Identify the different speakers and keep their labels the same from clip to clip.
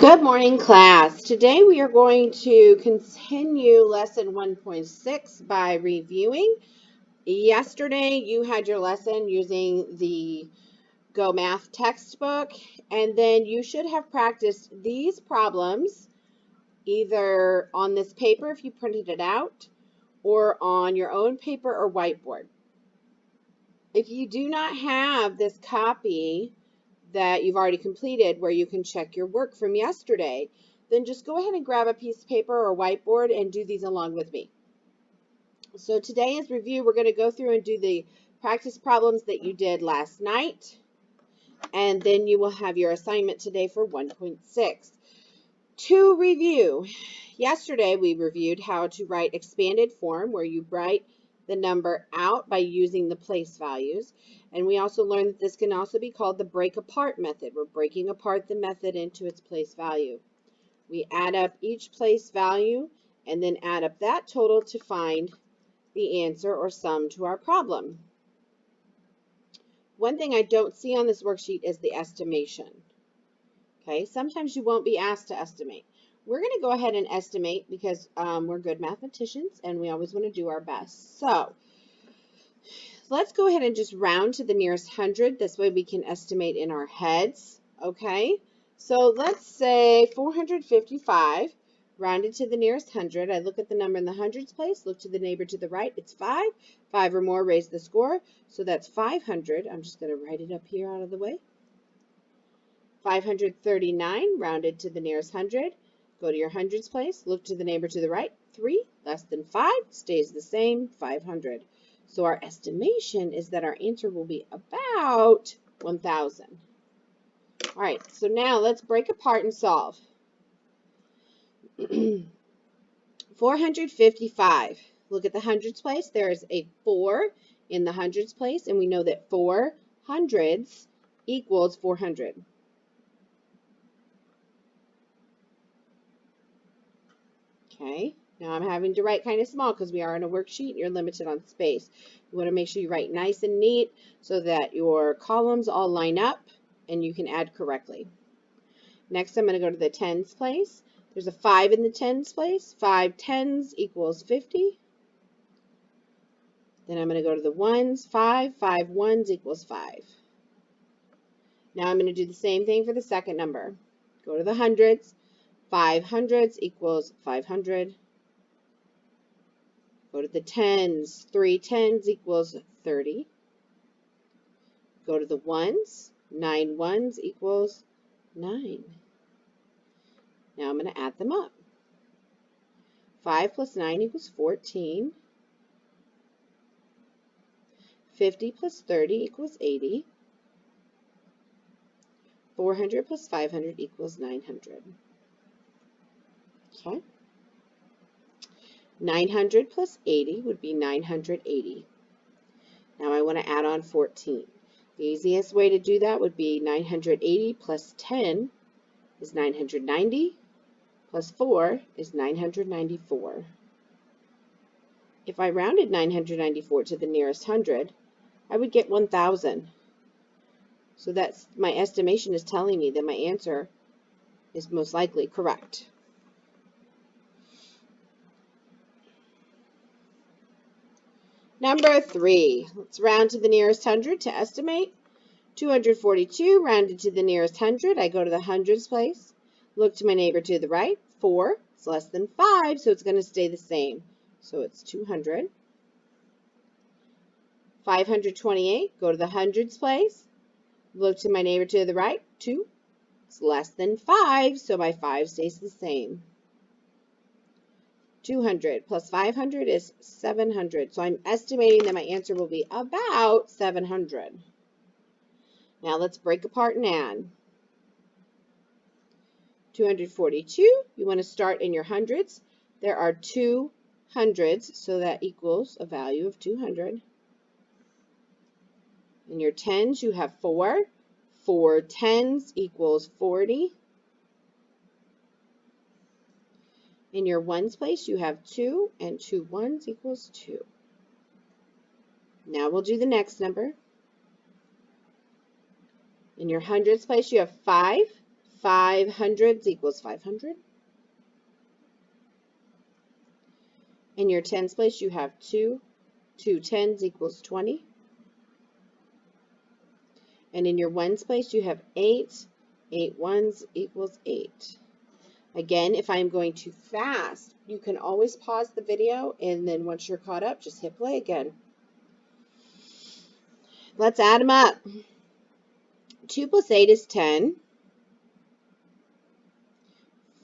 Speaker 1: Good morning, class. Today we are going to continue lesson 1.6 by reviewing. Yesterday you had your lesson using the GoMath textbook, and then you should have practiced these problems either on this paper if you printed it out or on your own paper or whiteboard. If you do not have this copy that you've already completed where you can check your work from yesterday, then just go ahead and grab a piece of paper or whiteboard and do these along with me. So today as review, we're going to go through and do the practice problems that you did last night, and then you will have your assignment today for 1.6. To review, yesterday we reviewed how to write expanded form where you write the number out by using the place values. And we also learned that this can also be called the break apart method. We're breaking apart the method into its place value. We add up each place value and then add up that total to find the answer or sum to our problem. One thing I don't see on this worksheet is the estimation. Okay, sometimes you won't be asked to estimate. We're going to go ahead and estimate because we're good mathematicians and we always want to do our best. So let's go ahead and just round to the nearest hundred. This way we can estimate in our heads. Okay, so let's say 455 rounded to the nearest hundred. I look at the number in the hundreds place, look to the neighbor to the right. It's 5. 5 or more, raise the score. So that's 500. I'm just going to write it up here out of the way. 539 rounded to the nearest hundred. Go to your hundreds place, look to the neighbor to the right. 3 less than 5 stays the same, 500. So our estimation is that our answer will be about 1,000. All right, so now let's break apart and solve. 455. Look at the hundreds place. There is a 4 in the hundreds place, and we know that 4 hundreds equals 400. Okay, now I'm having to write kind of small because we are on a worksheet. You're limited on space. You want to make sure you write nice and neat so that your columns all line up and you can add correctly. Next, I'm going to go to the tens place. There's a 5 in the tens place. 5 tens equals 50. Then I'm going to go to the ones. 5 ones equals 5. Now I'm going to do the same thing for the second number. Go to the hundreds. 5 hundreds equals 500. Go to the tens. 3 tens equals 30. Go to the ones. 9 ones equals 9. Now I'm going to add them up. 5 plus 9 equals 14. 50 plus 30 equals 80. 400 plus 500 equals 900. Okay. 900 plus 80 would be 980. Now I want to add on 14. The easiest way to do that would be 980 plus 10 is 990, plus 4 is 994. If I rounded 994 to the nearest hundred, I would get 1,000. So that's my estimation is telling me that my answer is most likely correct. Number 3, let's round to the nearest hundred to estimate. 242 rounded to the nearest hundred. I go to the hundreds place, look to my neighbor to the right. 4 is less than 5, so it's going to stay the same. So it's 200. 528, go to the hundreds place, look to my neighbor to the right. 2 is less than 5, so my 5 stays the same. 200 plus 500 is 700. So I'm estimating that my answer will be about 700. Now let's break apart and add. 242, you want to start in your hundreds. There are 2 hundreds, so that equals a value of 200. In your tens, you have 4. 4 tens equals 40. In your ones place, you have 2, and 2 ones equals 2. Now we'll do the next number. In your hundreds place, you have 5. 5 hundreds equals 500. In your tens place, you have 2. 2 tens equals 20. And in your ones place, you have 8. 8 ones equals 8. Again, if I'm going too fast, you can always pause the video, and then once you're caught up, just hit play again. Let's add them up. 2 plus 8 is 10.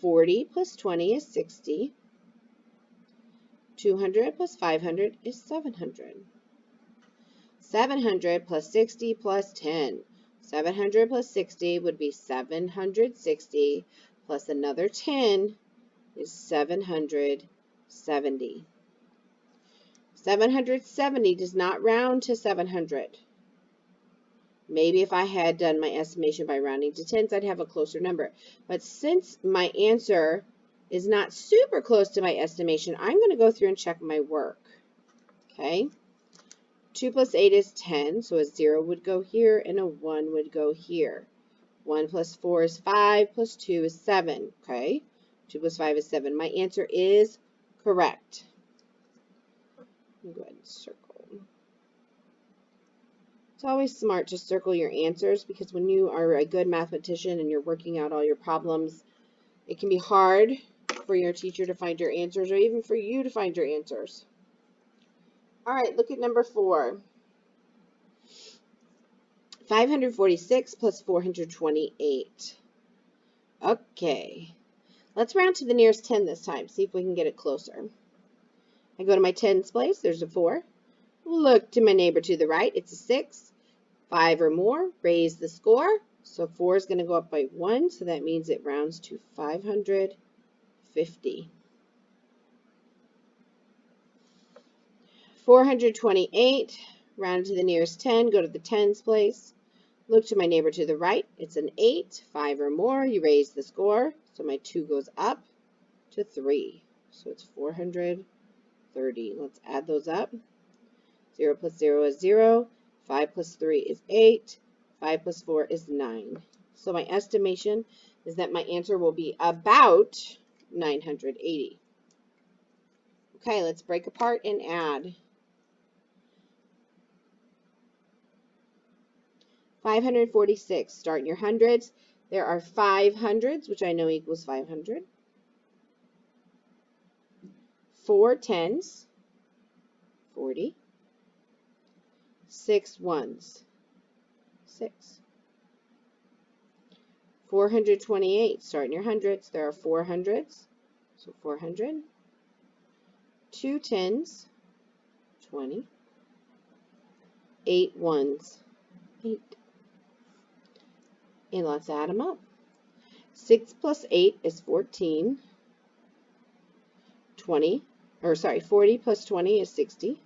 Speaker 1: 40 plus 20 is 60. 200 plus 500 is 700. 700 plus 60 plus 10. 700 plus 60 would be 760 plus another 10 is 770. 770 does not round to 700. Maybe if I had done my estimation by rounding to tens, I'd have a closer number. But since my answer is not super close to my estimation, I'm going to go through and check my work. Okay. 2 plus 8 is 10, so a 0 would go here and a 1 would go here. 1 plus 4 is 5, plus 2 is 7. Okay. 2 plus 5 is 7. My answer is correct. Go ahead and circle. It's always smart to circle your answers because when you are a good mathematician and you're working out all your problems, it can be hard for your teacher to find your answers or even for you to find your answers. All right, look at number 4. 546 plus 428. Okay, let's round to the nearest 10 this time. See if we can get it closer. I go to my tens place. There's a 4. Look to my neighbor to the right. It's a 6. 5 or more, raise the score. So 4 is going to go up by 1, so that means it rounds to 550. 428, round to the nearest 10, go to the tens place. Look to my neighbor to the right. It's an 8. 5 or more, you raise the score. So my 2 goes up to 3. So it's 430. Let's add those up. 0 plus 0 is 0. 5 plus 3 is 8. 5 plus 4 is 9. So my estimation is that my answer will be about 980. Okay, let's break apart and add. 546. Start in your hundreds. There are 5 hundreds, which I know equals 500. 4 tens, 40. 6 ones, 6. 428. Start in your hundreds. There are 4 hundreds, so 400. 2 tens, 20. 8 ones, 8. And let's add them up. 6 plus 8 is 14. 40 plus 20 is 60.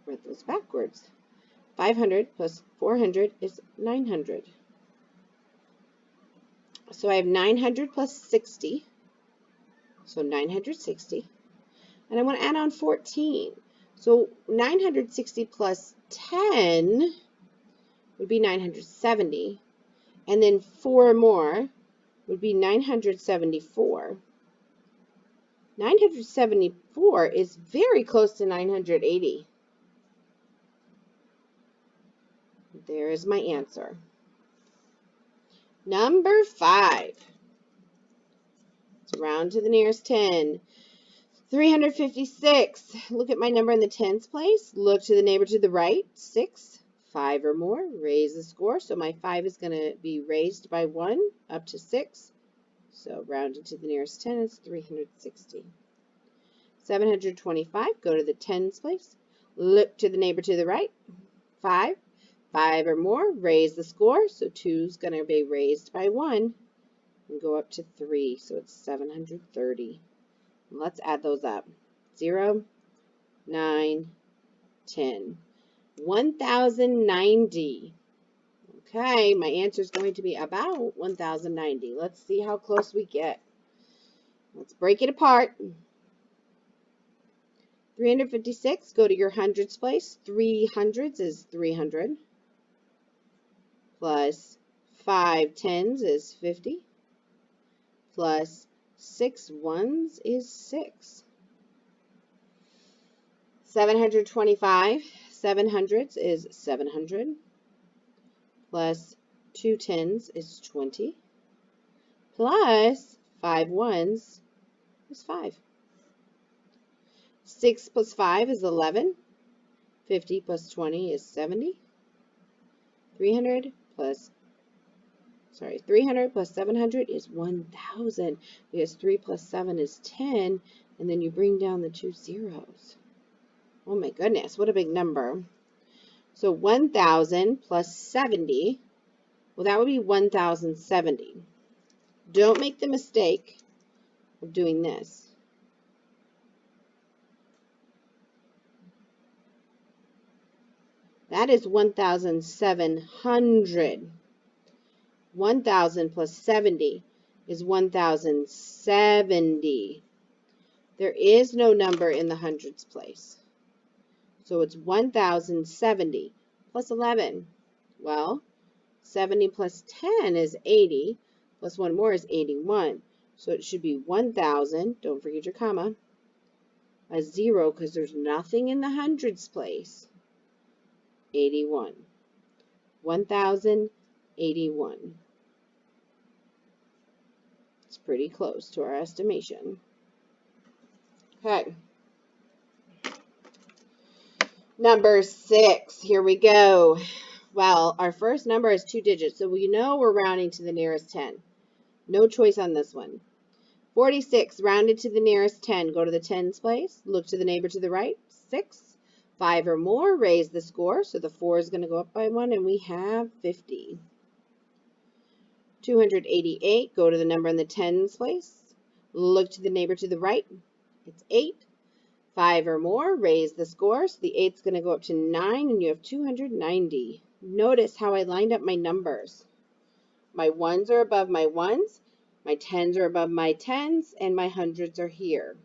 Speaker 1: Write those backwards. 500 plus 400 is 900. So I have 900 plus 60. So 960. And I want to add on 14. So 960 plus 10 would be 970. And then 4 more would be 974. 974 is very close to 980. There is my answer. Number 5. Let's round to the nearest 10. 356. Look at my number in the tens place. Look to the neighbor to the right. 6. 5 or more. Raise the score. So my 5 is going to be raised by 1 up to 6. So rounded to the nearest 10 is 360. 725. Go to the tens place. Look to the neighbor to the right. 5. 5 or more. Raise the score. So 2 is going to be raised by 1 and go up to 3. So it's 730. Let's add those up. 0, 9, 10. 1090. Okay, my answer is going to be about 1090. Let's see how close we get. Let's break it apart. 356, go to your hundreds place. 3 hundreds is 300. Plus 5 tens is 50. plus 6 ones is 6. 725 700ths is 700, plus 2 tens is 20, plus 5 ones is 5. 6 plus 5 is 11. 50 plus 20 is 70. 300 plus 700 is 1,000, because 3 plus 7 is 10, and then you bring down the 2 zeros. Oh my goodness, what a big number. So 1,000 plus 70, well, that would be 1,070. Don't make the mistake of doing this. That is 1,700. 1,000 plus 70 is 1,070. There is no number in the hundreds place. So it's 1,070 plus 11. Well, 70 plus 10 is 80, plus 1 more is 81. So it should be 1,000, don't forget your comma, a 0 because there's nothing in the hundreds place. 81. 1,081. It's pretty close to our estimation. Okay. Number 6, here we go. Well, our first number is 2 digits, so we know we're rounding to the nearest 10. No choice on this one. 46, rounded to the nearest 10. Go to the tens place, look to the neighbor to the right. 6, 5 or more, raise the score, so the 4 is going to go up by 1, and we have 50. 288, go to the number in the tens place, look to the neighbor to the right. It's 8. 5 or more, raise the score, so the 8's going to go up to 9, and you have 290. Notice how I lined up my numbers. My ones are above my ones, my tens are above my tens, and my hundreds are here.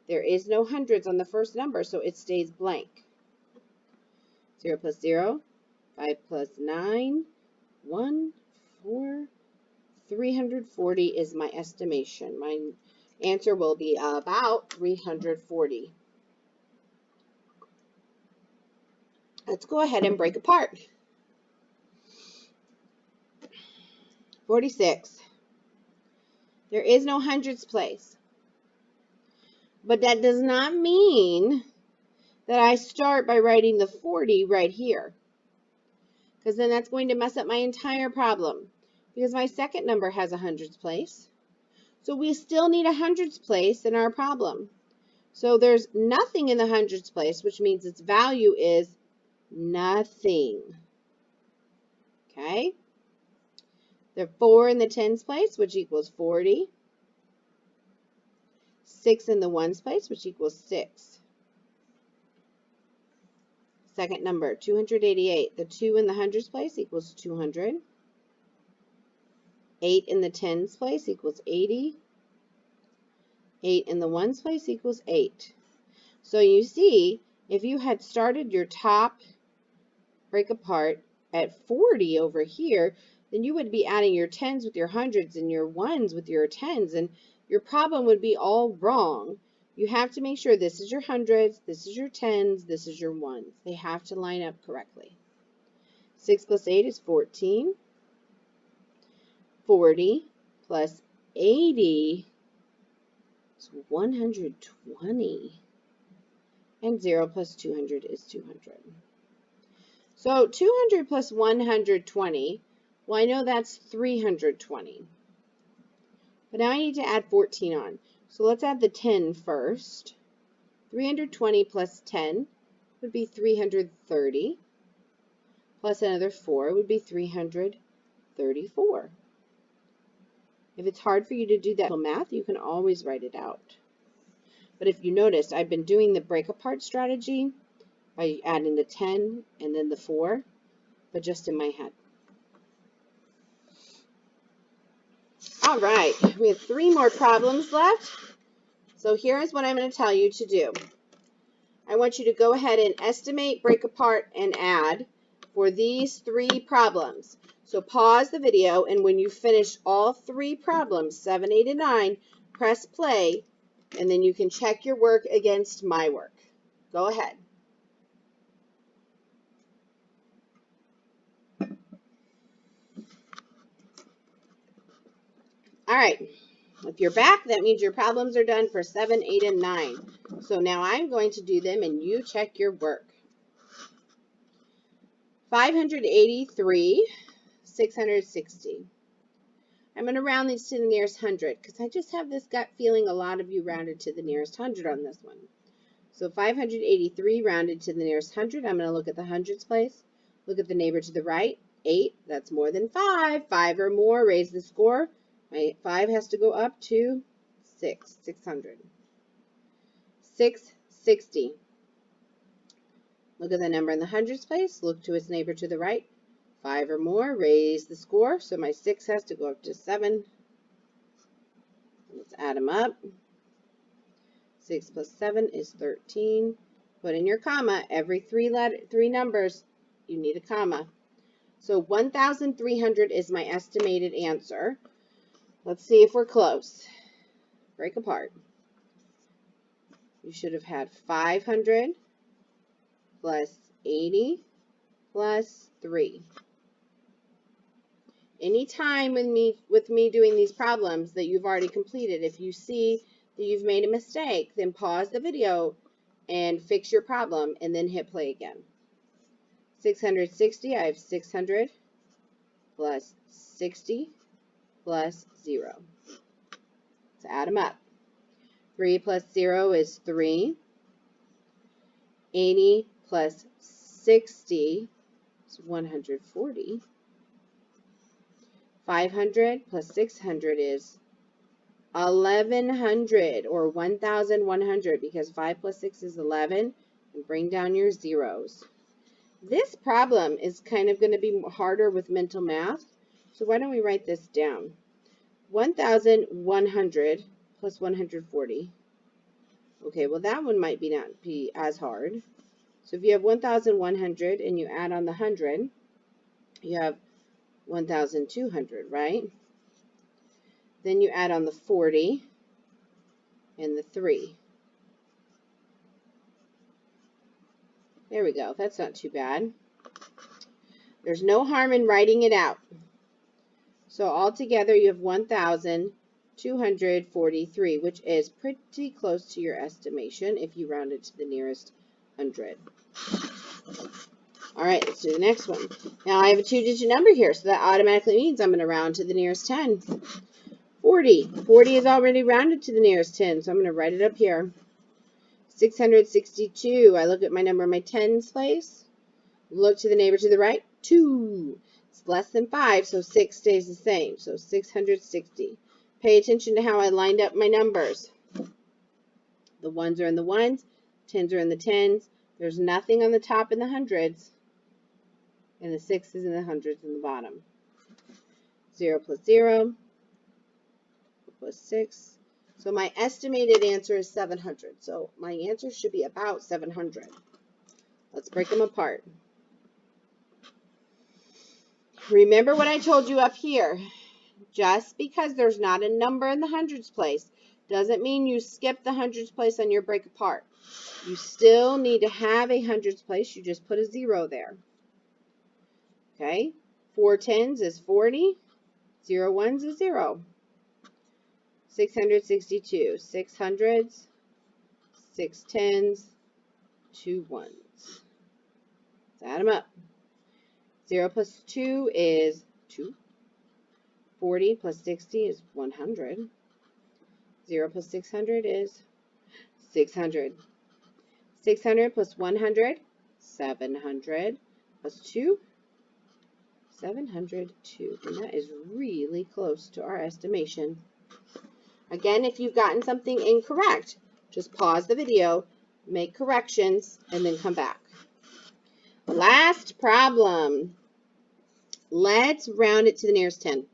Speaker 1: There is no hundreds on the first number, so it stays blank. 0 plus 0, 5 plus 9, 1, 4, 340 is my estimation. My answer will be about 340. Let's go ahead and break apart. 46. There is no hundreds place. But that does not mean that I start by writing the 40 right here, because then that's going to mess up my entire problem, because my second number has a hundreds place. So we still need a hundreds place in our problem. So there's nothing in the hundreds place, which means its value is nothing. Okay? There are 4 in the tens place, which equals 40. 6 in the ones place, which equals 6. Second number, 288. The 2 in the hundreds place equals 200. 8 in the tens place equals 80. 8 in the ones place equals 8. So you see, if you had started your top break apart at 40 over here, then you would be adding your tens with your hundreds and your ones with your tens, and your problem would be all wrong. You have to make sure this is your hundreds, this is your tens, this is your ones. They have to line up correctly. 6 plus 8 is 14. 40 plus 80 is 120. And 0 plus 200 is 200. So 200 plus 120, well, I know that's 320. But now I need to add 14 on. So let's add the 10 first. 320 plus 10 would be 330. Plus another 4 would be 334. If it's hard for you to do that math, you can always write it out. But if you notice, I've been doing the break apart strategy by adding the 10 and then the 4, but just in my head. All right, we have 3 more problems left. So here's what I'm going to tell you to do. I want you to go ahead and estimate, break apart, and add for these 3 problems. So pause the video, and when you finish all 3 problems, 7, 8, and 9, press play, and then you can check your work against my work. Go ahead. All right. If you're back, that means your problems are done for 7, 8, and 9. So now I'm going to do them, and you check your work. 583, 660. I'm going to round these to the nearest 100 because I just have this gut feeling a lot of you rounded to the nearest 100 on this one. So 583 rounded to the nearest 100. I'm going to look at the hundreds place. Look at the neighbor to the right. 8, that's more than 5. 5 or more, raise the score. My 5 has to go up to 6, 600. 660. Look at the number in the hundreds place. Look to its neighbor to the right. 5 or more, raise the score. So my 6 has to go up to 7. Let's add them up. 6 plus 7 is 13. Put in your comma. Every 3 numbers, you need a comma. So 1,300 is my estimated answer. Let's see if we're close. Break apart. You should have had 500 plus 80 plus 3. Anytime with me doing these problems that you've already completed, if you see that you've made a mistake, then pause the video and fix your problem and then hit play again. 660, I have 600 plus 60 plus 0. Let's add them up. 3 plus 0 is 3. 80 plus 60 is 140. 500 plus 600 is 1,100 or 1,100 because 5 plus 6 is 11. And bring down your zeros. This problem is kind of going to be harder with mental math. So why don't we write this down? 1,100 plus 140. Okay, well that one might not be as hard. So if you have 1,100 and you add on the 100, you have 1,200, right? Then you add on the 40 and the 3. There we go. That's not too bad. There's no harm in writing it out. So altogether you have 1,243, which is pretty close to your estimation if you round it to the nearest 100. All right, let's do the next one. Now I have a 2-digit number here, so that automatically means I'm going to round to the nearest 10. 40. 40 is already rounded to the nearest 10, so I'm going to write it up here. 662. I look at my number in my tens place. Look to the neighbor to the right. 2. It's less than 5, so 6 stays the same. So 660. Pay attention to how I lined up my numbers. The 1s are in the 1s. 10s are in the 10s. There's nothing on the top in the hundreds. And the 6s and the hundreds in the bottom. 0 plus 0 plus 6. So my estimated answer is 700. So my answer should be about 700. Let's break them apart. Remember what I told you up here. Just because there's not a number in the hundreds place doesn't mean you skip the hundreds place on your break apart. You still need to have a hundreds place. You just put a 0 there. Okay? 4 tens is 40. 0 ones is 0. 662. 6 hundreds. 6 tens. 2 ones. Let's add them up. 0 plus 2 is 2. 40 plus 60 is 100. 0 plus 600 is 600. 600 plus 100, 700 plus 2, 702. And that is really close to our estimation. Again, if you've gotten something incorrect, just pause the video, make corrections, and then come back. Last problem. Let's round it to the nearest 10.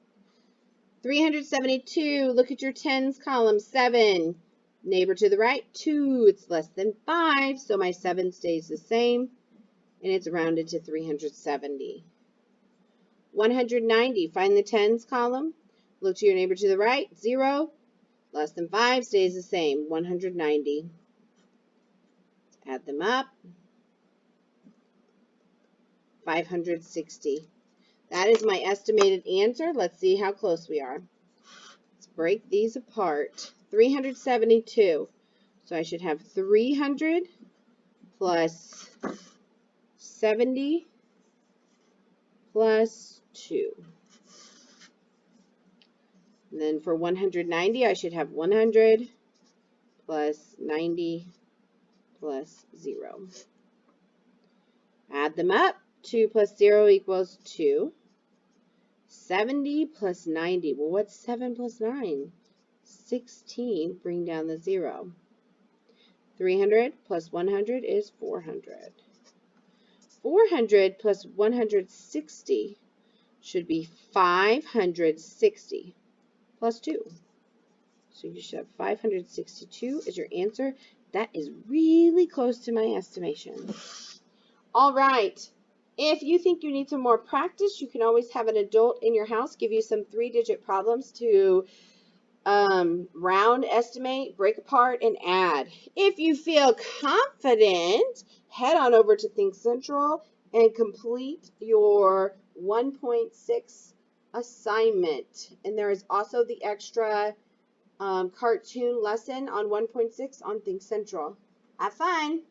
Speaker 1: 372, look at your tens column, 7. Neighbor to the right, 2. It's less than 5, so my 7 stays the same. and it's rounded to 370. 190, find the tens column. Look to your neighbor to the right. 0, less than 5, stays the same. 190. Add them up. 560. That is my estimated answer. Let's see how close we are. Let's break these apart. 372. So I should have 300 plus 70 plus 2. And then for 190, I should have 100 plus 90 plus 0. Add them up. 2 plus 0 equals 2. 70 plus 90. Well, what's 7 plus 9? 16. Bring down the 0. 300 plus 100 is 400. 400 plus 160 should be 560 plus 2. So you should have 562 as your answer. That is really close to my estimation. All right. If you think you need some more practice, you can always have an adult in your house give you some 3-digit problems to round, estimate, break apart, and add. If you feel confident, head on over to Think Central and complete your 1.6 assignment. And there is also the extra cartoon lesson on 1.6 on Think Central. Have fun!